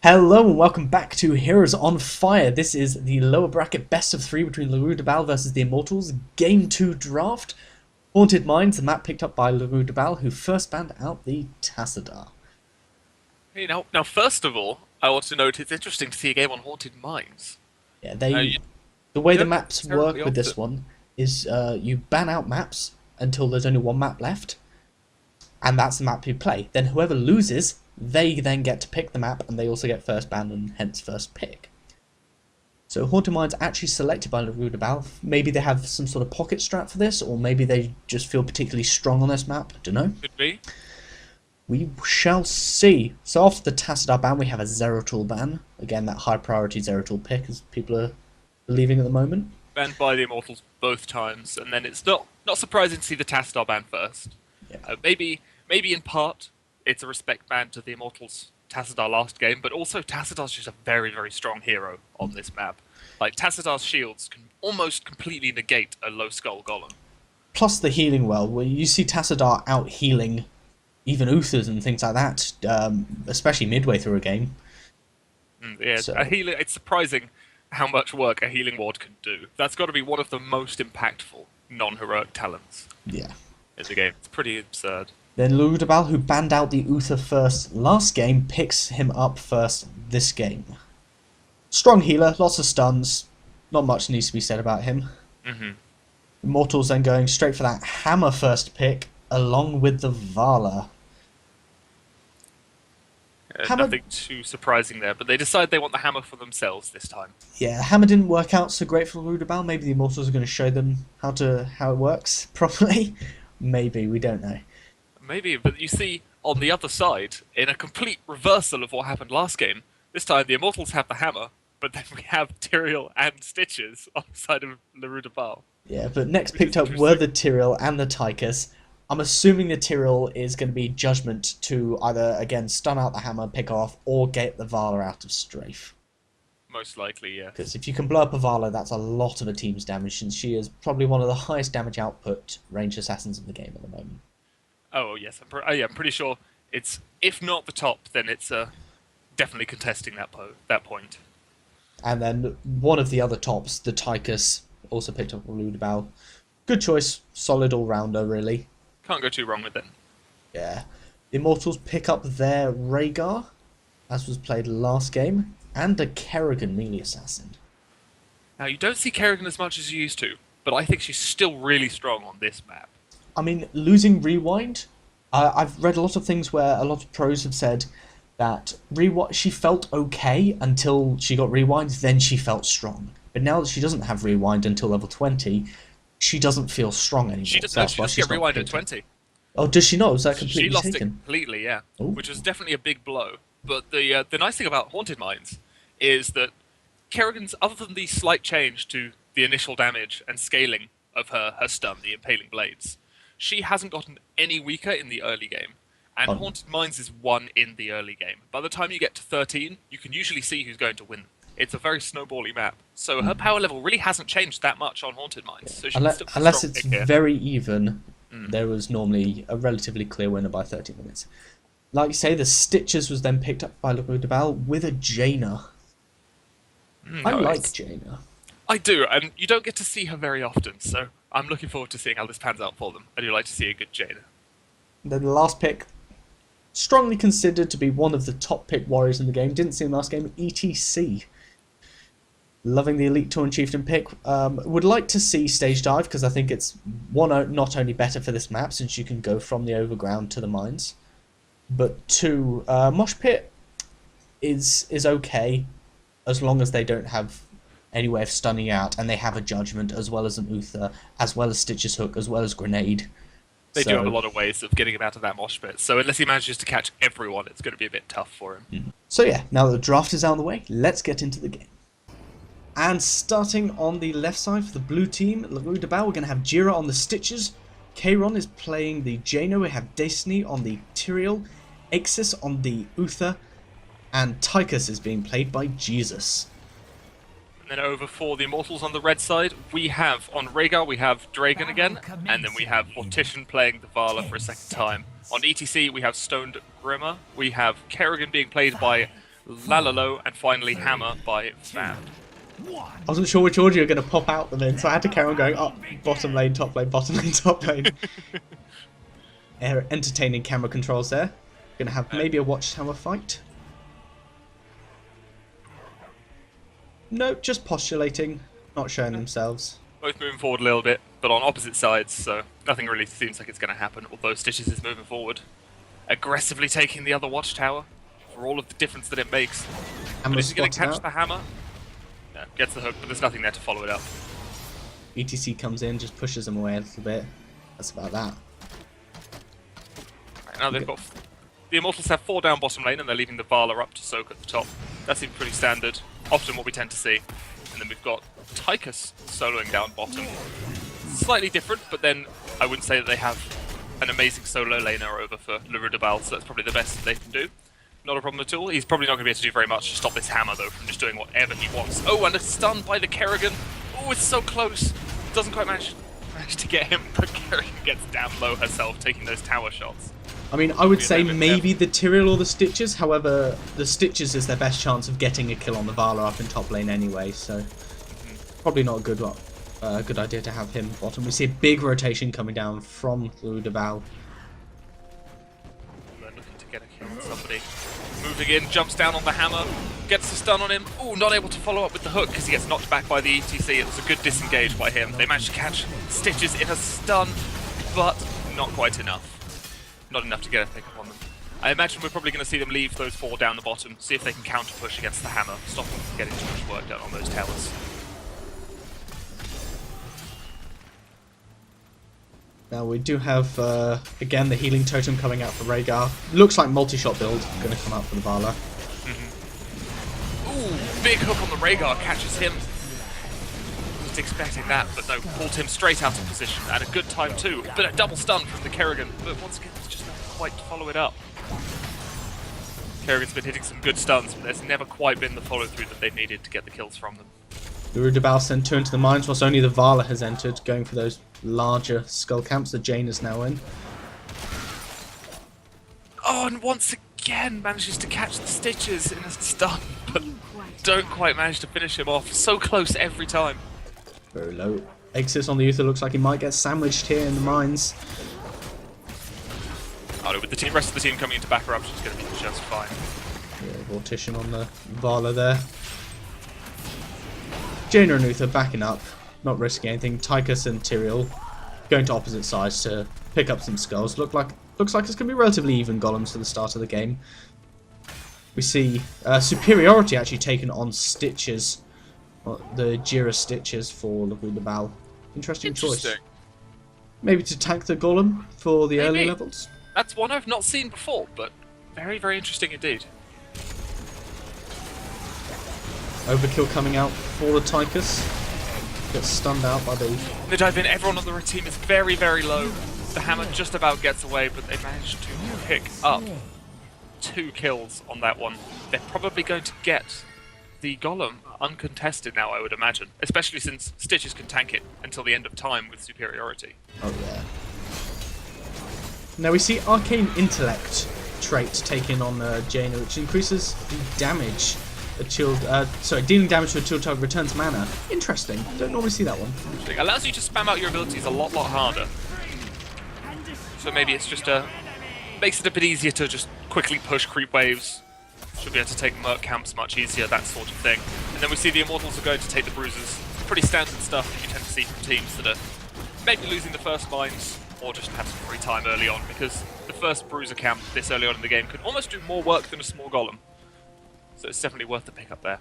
Hello and welcome back to Heroes on Fire. This is the lower bracket best of 3 between Rois du Bal versus the Immortals. Game 2 draft. Haunted Mines, the map picked up by Rois du Bal, who first banned out the Tassadar. Hey, now, first of all, I want to note it's interesting to see a game on Haunted Mines. Yeah, You the way the don't maps terribly work with this often. one is you ban out maps until there's only one map left, and that's the map you play. Then whoever loses, they then get to pick the map, and they also get first ban and hence first pick. So Haunted Mines actually selected by Rois du Bal. Maybe they have some sort of pocket strat for this, or maybe they just feel particularly strong on this map. I don't know. Could be. We shall see. So after the Tassadar ban, we have a Zeratul ban. Again, that high priority Zeratul pick, as people are believing at the moment. Banned by the Immortals both times, and then it's not surprising to see the Tassadar ban first. Yeah. Maybe in part it's a respect ban to the Immortals Tassadar last game, but also Tassadar's just a very, very strong hero on this map. Like, Tassadar's shields can almost completely negate a low skull golem. Plus the healing well, where you see Tassadar out healing even Uthers and things like that, especially midway through a game. Yeah, So, it's surprising how much work a healing ward can do. That's got to be one of the most impactful non-heroic talents yeah. in the game. It's pretty absurd. Then Rois du Bal, who banned out the Uther first last game, picks him up first this game. Strong healer, lots of stuns, not much needs to be said about him. Immortals then going straight for that hammer first pick, along with the Vala. Hammer... Nothing too surprising there, but they decide they want the hammer for themselves this time. Yeah, hammer didn't work out so great for Rois du Bal. Maybe the Immortals are going to show them how it works properly. Maybe, we don't know. Maybe, but you see, on the other side, in a complete reversal of what happened last game, this time the Immortals have the hammer, but then we have Tyrael and Stitches on the side of Rois du Bal. Yeah, but next picked up were the Tyrael and the Tychus. I'm assuming the Tyrael is going to be Judgment to either, again, stun out the hammer, pick off, or get the Vala out of strafe. Most likely, yeah. Because if you can blow up a Vala, that's a lot of a team's damage, since she is probably one of the highest damage output ranged assassins in the game at the moment. Oh, yes, I'm pretty sure it's, if not the top, then it's definitely contesting that point. And then one of the other tops, the Tychus, also picked up Rois du Bal. Good choice, solid all-rounder, really. Can't go too wrong with them. Yeah. The Immortals pick up their Rhaegar, as was played last game, and a Kerrigan melee assassin. Now, you don't see Kerrigan as much as you used to, but I think she's still really strong on this map. I mean, losing Rewind, I've read a lot of things where a lot of pros have said that she felt okay until she got Rewind, then she felt strong. But now that she doesn't have Rewind until level 20, she doesn't feel strong anymore. She doesn't get Rewind at 20. Oh, does she not? Was that She completely lost taken? it completely, yeah. Ooh. Which was definitely a big blow. But the nice thing about Haunted Mines is that Kerrigan's, other than the slight change to the initial damage and scaling of her stun, the Impaling Blades, she hasn't gotten any weaker in the early game. And Haunted Mines is 1 in the early game. By the time you get to 13, you can usually see who's going to win. It's a very snowbally map. So her power level really hasn't changed that much on Haunted Mines. So she Unless it's very even, there was normally a relatively clear winner by 30 minutes. Like you say, the Stitches was then picked up by Rois du Bal with a Jaina. I like Jaina. I do, and you don't get to see her very often, so I'm looking forward to seeing how this pans out for them. I do like to see a good Jaina. Then the last pick, strongly considered to be one of the top pick warriors in the game. Didn't see him last game, ETC. Loving the Elite Taunt Chieftain pick. Would like to see Stage Dive, because I think it's not only better for this map, since you can go from the overground to the mines, but 2, Mosh Pit is okay, as long as they don't have any way of stunning out, and they have a Judgment, as well as an Uther, as well as Stitch's Hook, as well as Grenade. They do have a lot of ways of getting him out of that mosh pit, so unless he manages to catch everyone, it's going to be a bit tough for him. So yeah, now that the draft is out of the way, let's get into the game. And starting on the left side for the blue team, Rois du Bal, we're going to have Jira on the Stitches, Kayron is playing the Jaina, we have Destiny on the Tyrael, Ixis on the Uther, and Tychus is being played by Jesus. And then over for the Immortals on the red side, we have, on Rhaegar, we have Dragon again, and then we have Mortician playing the Vala for a second time. On ETC, we have Stoned Grimmer, we have Kerrigan being played by Lalalo, and finally Hammer by Van. I wasn't sure which order you were going to pop out them in, so I had to carry on going up, bottom lane, top lane, bottom lane, top lane. Entertaining camera controls there. Going to have maybe a watchtower fight. No, just postulating, not showing themselves. Both moving forward a little bit, but on opposite sides, so nothing really seems like it's going to happen, although Stitches is moving forward. Aggressively taking the other watchtower, for all of the difference that it makes. But is he going to catch the hammer? No, gets the hook, but there's nothing there to follow it up. ETC comes in, just pushes them away a little bit. That's about that. Right, now they've got... The Immortals have 4 down bottom lane, and they're leaving the Vala up to soak at the top. That seems pretty standard, often what we tend to see. And then we've got Tychus soloing down bottom. Slightly different, but then I wouldn't say that they have an amazing solo laner over for Rois du Bal, so that's probably the best that they can do. Not a problem at all. He's probably not going to be able to do very much to stop this hammer, though, from just doing whatever he wants. Oh, and a stun by the Kerrigan. Oh, it's so close. Doesn't quite manage to get him, but Kerrigan gets down low herself, taking those tower shots. I mean, I would say maybe the Tyrael or the Stitches, however, the Stitches is their best chance of getting a kill on the Vala up in top lane anyway, so probably not a good idea to have him bottom. We see a big rotation coming down from Rois du Bal. They're looking to get a kill on somebody. Moving in, jumps down on the hammer, gets the stun on him. Oh, not able to follow up with the hook because he gets knocked back by the ETC. It was a good disengage by him. They managed to catch Stitches in a stun, but not quite enough. Not enough to get a pick up on them. I imagine we're probably going to see them leave those 4 down the bottom, see if they can counter push against the hammer, stop them from getting too much work done on those towers. Now we do have, again, the healing totem coming out for Rhaegar. Looks like multi-shot build going to come out for the Vala. Ooh, big hook on the Rhaegar, catches him. Wasn't expecting that, but no, pulled him straight out of position at a good time too. But a double stun from the Kerrigan, but once again, it's just not quite to follow it up. Kerrigan's been hitting some good stuns, but there's never quite been the follow-through that they've needed to get the kills from them. Rois du Bal sent 2 into the mines, whilst only the Vala has entered, going for those larger skull camps that Jane is now in. Oh, and once again manages to catch the Stitches in a stun, but don't quite manage to finish him off. So close every time. Very low. Exits on the Uther, looks like he might get sandwiched here in the mines. Oh no, with the rest of the team coming into back her up, she's going to be just fine. Yeah, Vortician on the Vala there. Jaina and Uther backing up, not risking anything. Tychus and Tyrael going to opposite sides to pick up some skulls. Looks like it's going to be relatively even golems for the start of the game. We see superiority actually taken on Stitches, the Jira Stitches for Rois du Bal. Interesting choice. Maybe to tank the golem for the early levels. That's one I've not seen before, but very, very interesting indeed. Overkill coming out for the Tychus. Gets stunned out by the... They dive in, everyone on the red team is very, very low. The hammer just about gets away, but they managed to pick up 2 kills on that one. They're probably going to get the golem uncontested now, I would imagine. Especially since Stitches can tank it until the end of time with superiority. Oh yeah. Now we see Arcane Intellect trait taken on Jaina, which increases the damage dealing damage to a chill target returns mana. Interesting. Don't normally see that one. It allows you to spam out your abilities a lot harder. So maybe it's just makes it a bit easier to just quickly push creep waves. Should be able to take Merc camps much easier, that sort of thing. And then we see the Immortals are going to take the bruises. Pretty standard stuff that you tend to see from teams that are maybe losing the first mines or just have some free time early on, because the first bruiser camp this early on in the game could almost do more work than a small golem. So it's definitely worth the pick up there.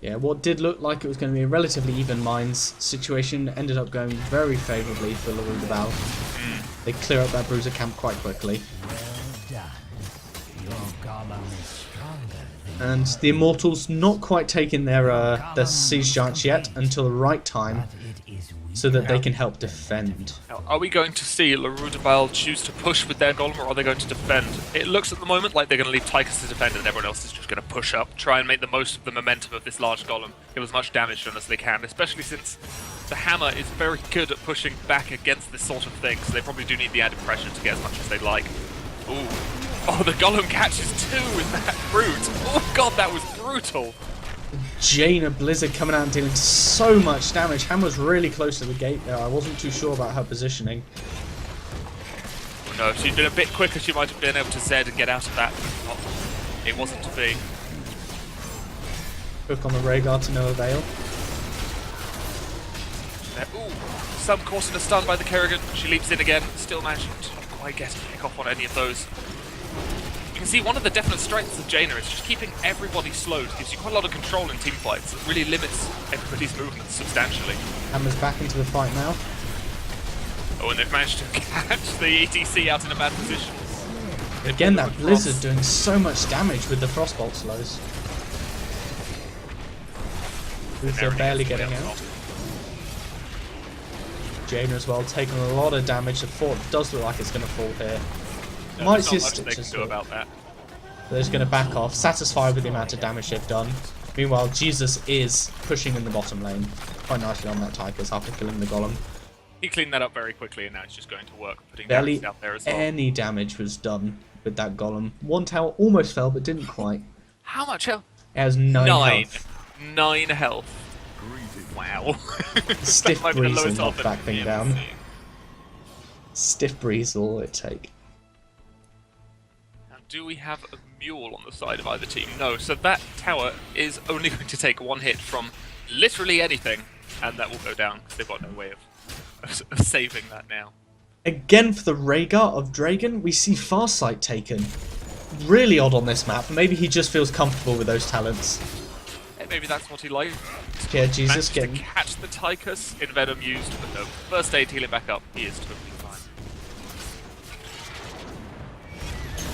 Yeah, what did look like it was going to be a relatively even mines situation ended up going very favourably for Rois du Bal. They clear up that bruiser camp quite quickly. And the Immortals not quite taking their siege giants yet until the right time, so that they can help defend. Now, are we going to see Rois du Bal choose to push with their golem, or are they going to defend? It looks at the moment like they're going to leave Tychus to defend and everyone else is just going to push up, try and make the most of the momentum of this large golem, give as much damage done as they can, especially since the hammer is very good at pushing back against this sort of thing, so they probably do need the added pressure to get as much as they like. Ooh. Oh, the golem catches 2 with that brute. Oh god, that was brutal. Jaina Blizzard coming out and dealing so much damage. Hammer's really close to the gate there. I wasn't too sure about her positioning. No, if she'd been a bit quicker, she might have been able to Zed and get out of that. Oh, it wasn't to be. Hook on the Rhaegar to no avail. Ooh, some caught in a stun by the Kerrigan. She leaps in again, still managing to not quite get a pick off on any of those. You can see one of the definite strengths of Jaina is just keeping everybody slowed. Gives you quite a lot of control in team fights. It really limits everybody's movement substantially. Hammer's back into the fight now. Oh, and they've managed to catch the ETC out in a bad position. Again, that Blizzard doing so much damage with the Frostbolt slows. Uther barely getting out. Jaina as well, taking a lot of damage. The fort does look like it's going to fall here. No, Might see a there's not much they Stitch can do about that. They're just going to back off, satisfied with the amount of damage they've done. Meanwhile, Jesus is pushing in the bottom lane quite nicely on that Tychus after killing the Golem. He cleaned that up very quickly, and now he's just going to work, putting Barely damage out there as well. any damage was done with that Golem. One tower almost fell, but didn't quite. How much health? It has 9 health. 9 health. Wow. Stiff That might be the breeze will lowest knock health that in thing the down. MC. Stiff breeze will it take. Now, do we have a mule on the side of either team? No, so that tower is only going to take one hit from literally anything, and that will go down, because they've got no way of saving that now. Again for the Rhaegar of Dragon, we see Farsight taken. Really odd on this map. Maybe he just feels comfortable with those talents. Hey, maybe that's what he liked. Yeah, Jesus Managed getting... to catch the Tychus in Venom used, but no. First aid, heal him back up. He is totally fine.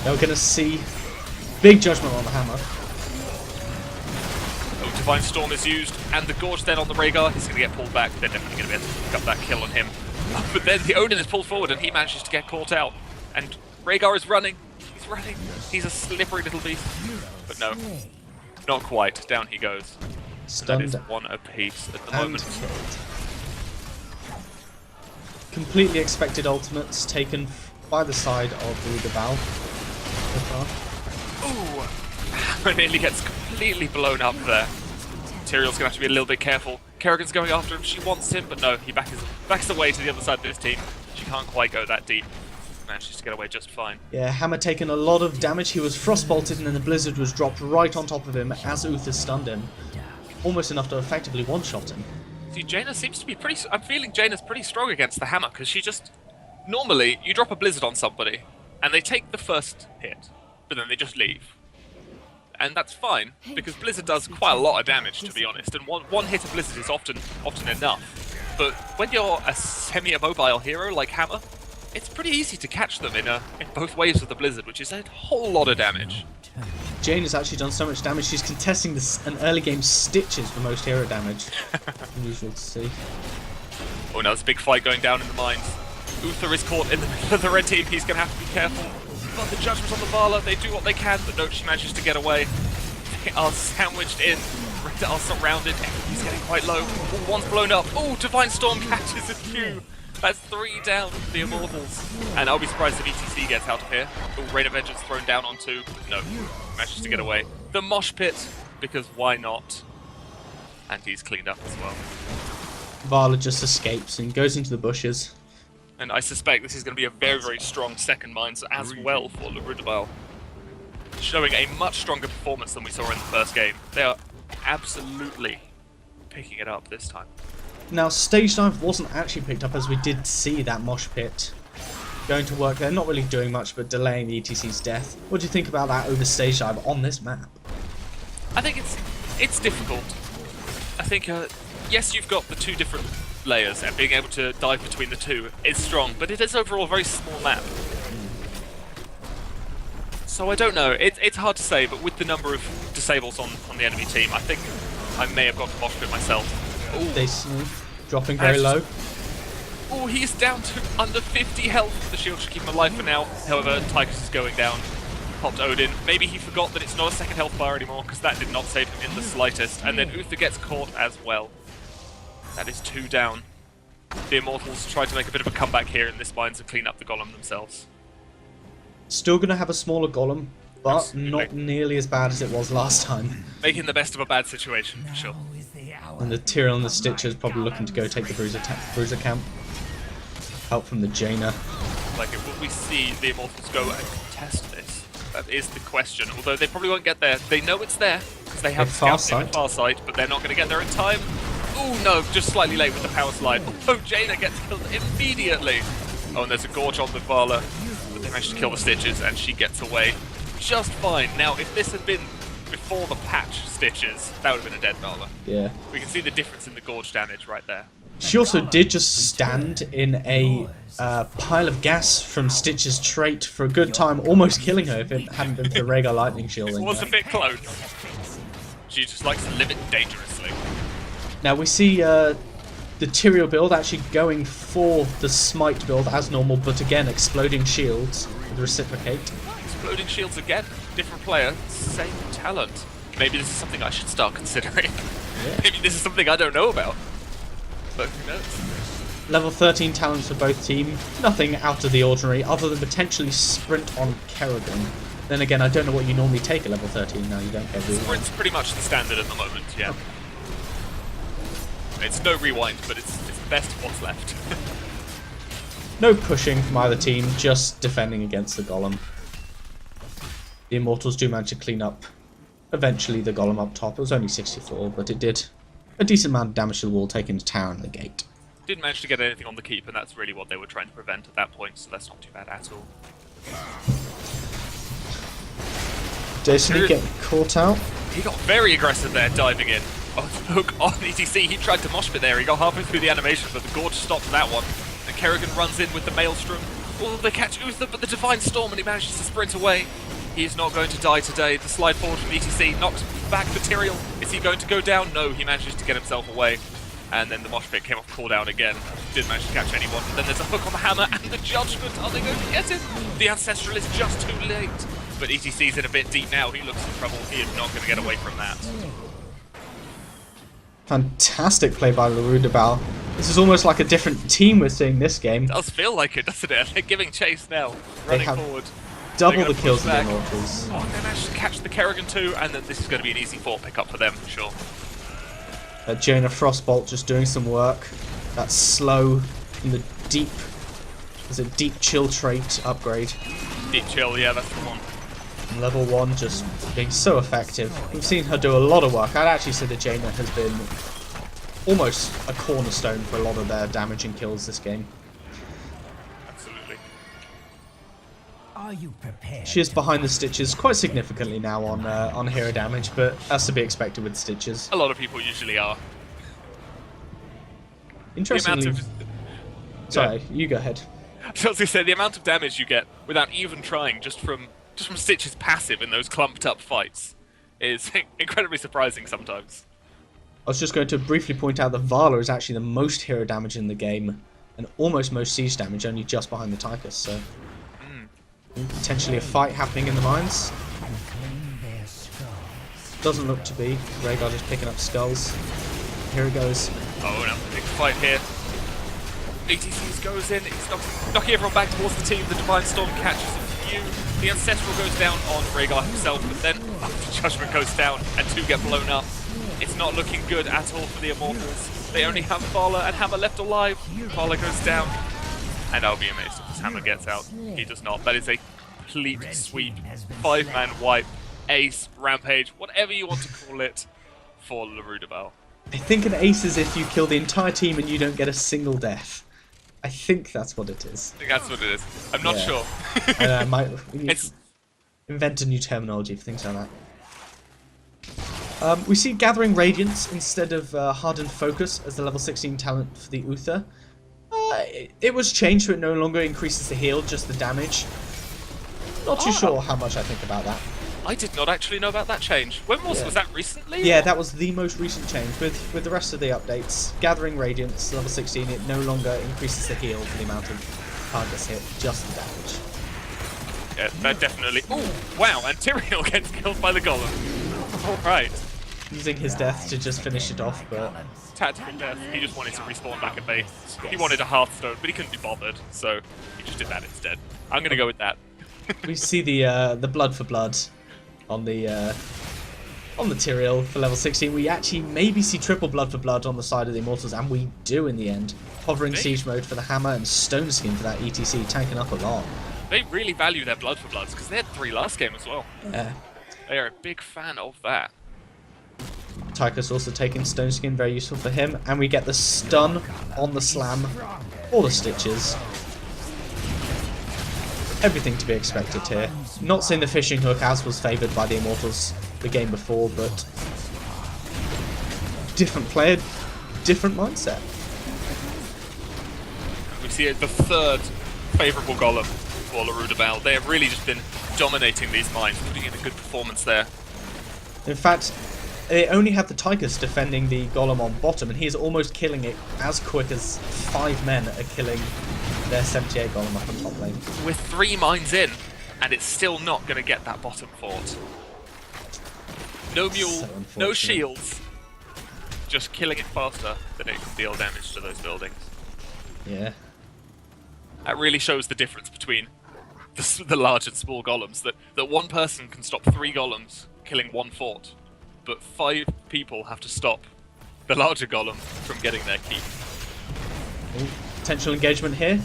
Now we're going to see big judgment on the Hammer. Oh, Divine Storm is used, and the Gorge then on the Rhaegar. He's going to get pulled back. They're definitely going to be able to pick up that kill on him. But then the Odin is pulled forward, and he manages to get caught out. And Rhaegar is running. He's running. He's a slippery little beast. But no, not quite. Down he goes. Stunned That is one apiece at the and moment. killed. Completely expected ultimates taken by the side of Rois du Bal so far. Ooh! Hammer nearly gets completely blown up there. Tyrael's going to have to be a little bit careful. Kerrigan's going after him. She wants him, but no, he backs away to the other side of his team. She can't quite go that deep. Manages to get away just fine. Yeah, Hammer taking a lot of damage. He was frostbolted and then the Blizzard was dropped right on top of him as Uther stunned him. Almost enough to effectively one-shot him. See, Jaina seems to be pretty... I'm feeling Jaina's pretty strong against the Hammer, because she just... Normally, you drop a Blizzard on somebody, and they take the first hit, but then they just leave. And that's fine, because Blizzard does quite a lot of damage, to be honest, and one hit of Blizzard is often enough. But when you're a semi-immobile hero like Hammer, it's pretty easy to catch them in both waves of the Blizzard, which is a whole lot of damage. Jane has actually done so much damage, she's contesting an early game Stitches for most hero damage. Unusual to see. Oh, now there's a big fight going down in the mines. Uther is caught in the middle of the red team, he's going to have to be careful. But the judgment on the Vala, they do what they can, but no, she manages to get away. They are sandwiched in, are surrounded, he's getting quite low. Oh, one's blown up. Oh, Divine Storm catches his Q. That's 3 down for the Immortals. And I'll be surprised if ETC gets out of here. Oh, Rain of Vengeance thrown down on 2. No, manages to get away. The Mosh Pit, because why not? And he's cleaned up as well. Vala just escapes and goes into the bushes. And I suspect this is going to be a very, very strong second Mines as well for Rois du Bal. Showing a much stronger performance than we saw in the first game. They are absolutely picking it up this time. Now, Stage Dive wasn't actually picked up as we did see that Mosh Pit going to work. They're not really doing much but delaying the ETC's death. What do you think about that over Stage Dive on this map? I think it's difficult. I think, yes, you've got the 2 different layers, and being able to dive between the 2 is strong, but it is overall a very small map. So I don't know, it's hard to say, but with the number of disables on the enemy team, I think I may have got to Mosh Pit myself. Ooh. They dropping very low. Oh, he's down to under 50 health. The shield should keep him alive for now. However, Tychus is going down. Popped Odin. Maybe he forgot that it's not a second health bar anymore, because that did not save him in the slightest. And then Uther gets caught as well. That is 2 down. The Immortals try to make a bit of a comeback here in this Mines and clean up the Golem themselves. Still going to have a smaller Golem. but Absolutely. not nearly as bad as it was last time. Making the best of a bad situation, for sure. And the Tyrion and the Stitcher probably looking to go take the Bruiser camp. Help from the Jaina. Like, will we see the Immortals go and contest this? That is the question. Although they probably won't get there. They know it's there, because they have Far far sight, but they're not going to get there in time. Oh no, just slightly late with the power slide. Oh, Jaina gets killed immediately. Oh, and there's a Gorge on the Vala, but they managed to kill the Stitches, and she gets away just fine. Now, if this had been before the patch Stitches, that would have been a dead Vala. Yeah. We can see the difference in the Gorge damage right there. She also did just stand in a pile of gas from Stitch's trait for a good time, almost killing her if it hadn't been for the Rhaegar lightning shielding It was her. a bit close. She just likes to live it dangerously. Now we see the Tyrael build actually going for the Smite build as normal, but again exploding shields with reciprocate. Exploding shields again, different player, same talent. Maybe this is something I should start considering. Yeah. Maybe this is something I don't know about. But who knows? Level 13 talents for both team. Nothing out of the ordinary other than potentially sprint on Kerrigan. Then again, I don't know what you normally take at level 13 now. You don't get rewind. Sprint's pretty much the standard at the moment, yeah. Okay. It's no rewind, but it's the best of what's left. No pushing from either team, just defending against the Golem. The Immortals do manage to clean up eventually the Golem up top. It was only 64, but it did a decent amount of damage to the wall, taking the tower and the gate. Didn't manage to get anything on the keep, and that's really what they were trying to prevent at that point, so that's not too bad at all. Jason getting caught out. He got very aggressive there, diving in. Oh, hook on ETC, he tried to mosh pit there, he got halfway through the animation, but the Gorge stopped that one. And Kerrigan runs in with the Maelstrom. Oh, they catch Uther, but the Divine Storm, and he manages to sprint away. He is not going to die today. The slide forward from ETC knocks back material. Is he going to go down? No, he manages to get himself away. And then the mosh pit came off cooldown again. Didn't manage to catch anyone. And then there's a hook on the hammer and the Judgment. Are they going to get him? The Ancestral is just too late. But ETC's in a bit deep now. He looks in trouble. He is not going to get away from that. Fantastic play by Rois du Bal. This is almost like a different team we're seeing this game. It does feel like it, doesn't it? They're giving chase now. Running have forward. Double the kills of the Immortals. Oh, they managed to catch the Kerrigan too, and then this is going to be an easy 4 pickup for them, for sure. Jaina Frostbolt just doing some work. That's slow in the deep. Is it deep chill trait upgrade? Deep chill, yeah, that's the one. And level 1 just being so effective. We've seen her do a lot of work. I'd actually say that Jaina has been almost a cornerstone for a lot of their damage and kills this game. Absolutely. Are you prepared? She is behind the Stitches quite significantly now on hero damage, but that's to be expected with Stitches. A lot of people usually are. Interestingly, sorry, you go ahead. I was going to say, the amount of damage you get without even trying, just from Stitch's passive in those clumped up fights, is incredibly surprising sometimes. I was just going to briefly point out that Vala is actually the most hero damage in the game, and almost most siege damage, only just behind the Tychus, so potentially a fight happening in the mines. Doesn't look to be. Rhaegar just picking up skulls. Here it goes. Oh, no, big fight here. ETCs goes in, it's knocking everyone back towards the team. The Divine Storm catches a few. The Ancestral goes down on Rhaegar himself, but then the Judgment goes down and 2 get blown up. It's not looking good at all for the Immortals. They only have Vala and Hammer left alive. Vala goes down. And I'll be amazed if this Hammer gets out. He does not. That is a complete sweep. 5-man wipe, ace, rampage, whatever you want to call it, for Rois du Bal. I think an ace is if you kill the entire team and you don't get a single death. I think that's what it is. I think that's what it is. I'm not sure. I might It's- invent a new terminology for things like that. We see Gathering Radiance instead of Hardened Focus as the level 16 talent for the Uther. It was changed so it no longer increases the heal, just the damage. Not too sure how much I think about that. I did not actually know about that change. When was that recently? Yeah, that was the most recent change. With the rest of the updates, Gathering Radiance, level 16, it no longer increases the heal for the amount of targets hit, just the damage. Yeah, that definitely... Oh, wow, and Tyrael gets killed by the Golem. Alright. Using his death to just finish it off, but... Tactical death. He just wanted to respawn back at base. He wanted a Hearthstone, but he couldn't be bothered, so he just did that instead. I'm gonna go with that. We see the blood for blood on the Tyrael for level 16. We actually maybe see triple blood for blood on the side of the Immortals, and we do in the end. Hovering siege mode for the hammer and stone skin for that ETC, tanking up a lot. They really value their blood for bloods because they had 3 last game as well. Yeah. They are a big fan of that. Tychus also taking stone skin, very useful for him, and we get the stun on the slam, all the stitches. Everything to be expected here. Not saying the fishing hook as was favoured by the Immortals the game before, but different player, different mindset. We see the 3rd favourable golem for Rois du Bal. They have really just been dominating these mines, putting in a good performance there. In fact, they only have the Tychus defending the golem on bottom, and he's almost killing it as quick as 5 men are killing their 78 golem up on top lane. With 3 mines in, and it's still not going to get that bottom fort. No mule, So no unfortunate. shields. Just killing it faster than it can deal damage to those buildings. Yeah. That really shows the difference between the large and small golems. That one person can stop 3 golems killing 1 fort, but 5 people have to stop the larger golem from getting their keep. Ooh, potential engagement here.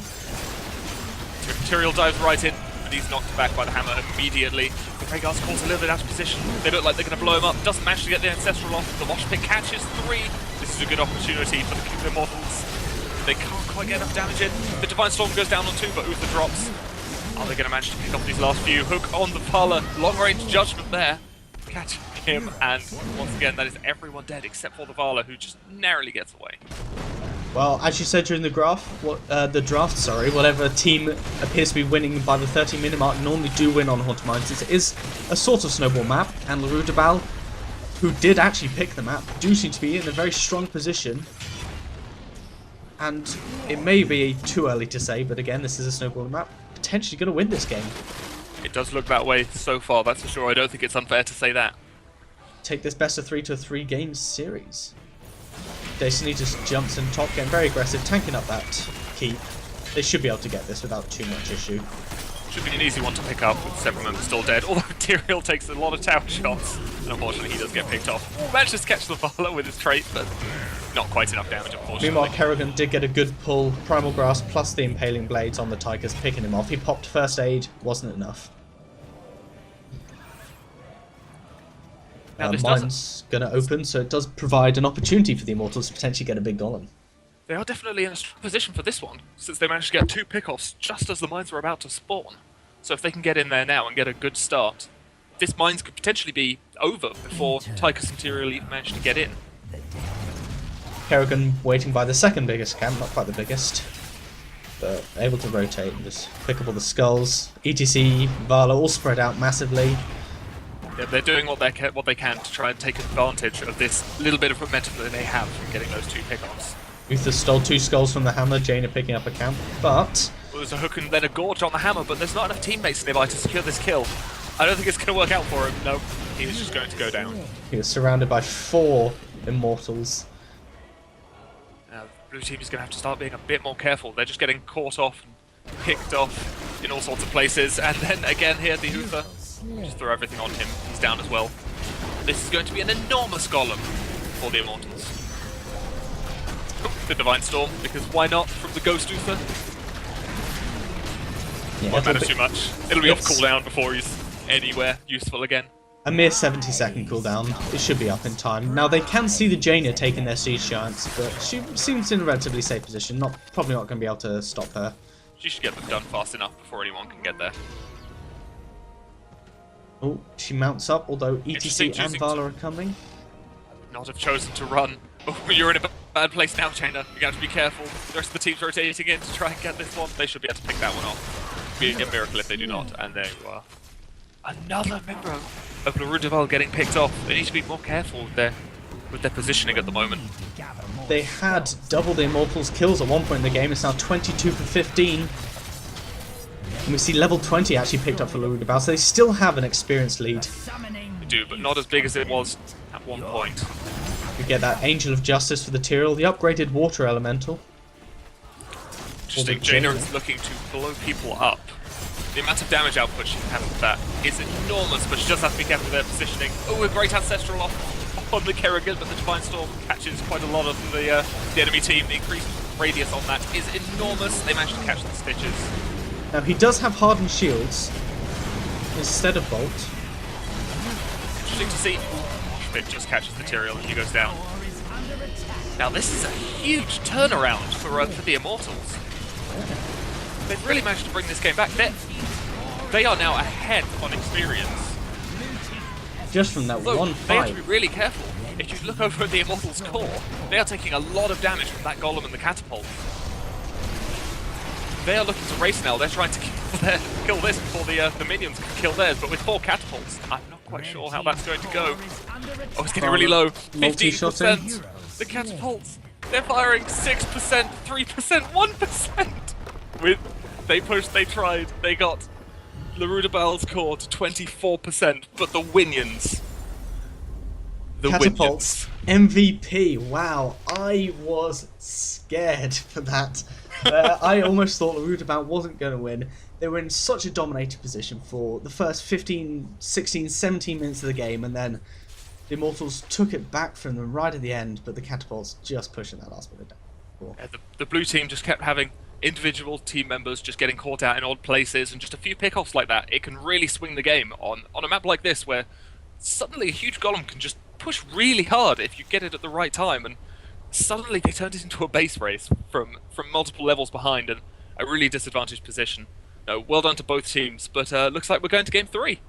Tyrael dives right in, but he's knocked back by the hammer immediately. The Rhaegar's caught a little bit out of position. They look like they're going to blow him up. Doesn't manage to get the Ancestral off. The Wash Pit catches 3. This is a good opportunity for the Immortals. They can't quite get enough damage in. The Divine Storm goes down on 2, but Uther drops. Are they going to manage to pick off these last few? Hook on the Vala. Long-range judgment there. Catching him, and once again, that is everyone dead except for the Vala, who just narrowly gets away. Well, as you said during the the draft, whatever team appears to be winning by the 30-minute mark normally do win on Haunted Mines. It is a sort of snowball map, and Rois du Bal, who did actually pick the map, do seem to be in a very strong position. And it may be too early to say, but again, this is a snowball map. Potentially going to win this game. It does look that way so far, that's for sure. I don't think it's unfair to say that. Take this best of 3 to a 3-game series. Destiny just jumps in top, getting very aggressive, tanking up that keep. They should be able to get this without too much issue. Should be an easy one to pick up with several members still dead, although Tyrael takes a lot of tower shots, and unfortunately he does get picked off. Manages to catch the Vala with his trait, but not quite enough damage, unfortunately. Meanwhile, Kerrigan did get a good pull. Primal Grasp plus the Impaling Blades on the Tychus, picking him off. He popped first aid, wasn't enough. Now, this Mine's going to open, so it does provide an opportunity for the Immortals to potentially get a big golem. They are definitely in a strong position for this one, since they managed to get 2 pickoffs just as the mines were about to spawn. So if they can get in there now and get a good start, this mines could potentially be over before Tychus and Tyrael even manage to get in. Kerrigan waiting by the second biggest camp, not quite the biggest, but able to rotate and just pick up all the skulls. ETC, Vala all spread out massively. Yeah, they're doing what they can to try and take advantage of this little bit of momentum that they have from getting those 2 pickoffs. Uther stole 2 skulls from the hammer, Jaina picking up a camp, but Well, there's a hook and then a gorge on the hammer, but there's not enough teammates nearby to secure this kill. I don't think it's going to work out for him. No, he was just going to go down. he was surrounded by 4 Immortals. Now, the blue team is going to have to start being a bit more careful. They're just getting caught off and picked off in all sorts of places. And then again here, the Uther. Just throw everything on him. He's down as well. This is going to be an enormous golem for the Immortals. Oh, the Divine Storm, because why not from the Ghost Uther? Yeah, Won't matter it'll be too much. It'll be off it's- cooldown before he's anywhere useful again. a mere 70-second cooldown. It should be up in time. Now they can see the Jaina taking their Siege Giants, but she seems in a relatively safe position. Probably not going to be able to stop her. She should get them done fast enough before anyone can get there. Oh, she mounts up, although ETC Interesting and choosing Vala are coming. Not have chosen to run. Oh, you're in a bad place now, Jaina. You have to be careful. The rest of the team's rotating in to try and get this one. They should be able to pick that one off. It'd be a miracle if they do not. And there you are. Another member of Rois du Bal getting picked off. They need to be more careful with their positioning at the moment. They had double the Immortals' kills at one point in the game. It's now 22 for 15. And we see level 20 actually picked up for Rois du Bal, so they still have an experience lead. They do, but not as big as it was at one point. We get that Angel of Justice for the Tyrael, the upgraded Water Elemental. Interesting. Jaina is looking to blow people up The amount of damage output she can have with that is enormous, but she does have to be careful with her positioning. Oh, a great Ancestral off on the Kerrigan, but the Divine Storm catches quite a lot of the enemy team. The increased radius on that is enormous. They managed to catch the Stitches. Now he does have hardened shields instead of bolt. Interesting to see. It just catches the Tyrael and he goes down. Now this is a huge turnaround for the Immortals. They've really managed to bring this game back. They are now ahead on experience. Just from that So one they have fight. to be really careful. If you look over at the Immortals' core, they are taking a lot of damage from that Golem and the Catapult. They are looking to race now. They're trying to kill this before the minions can kill theirs, but with 4 catapults, I'm not quite sure how that's going to go. Oh, it's getting really low. 15%. The catapults, they're firing 6%, 3%, 1%. They pushed, they tried, they got the Rois du Bal's core to 24%, but the Winions. The Catapults. MVP. Wow, I was scared for that. I almost thought the Rois du Bal wasn't going to win. They were in such a dominated position for the first 15, 16, 17 minutes of the game, and then the Immortals took it back from them right at the end, but the Catapults just pushing that last bit of down. Yeah, the blue team just kept having individual team members just getting caught out in odd places, and just a few pickoffs like that, it can really swing the game on a map like this, where suddenly a huge golem can just push really hard if you get it at the right time, and suddenly they turned it into a base race from multiple levels behind and a really disadvantaged position. No, well done to both teams, but looks like we're going to game 3.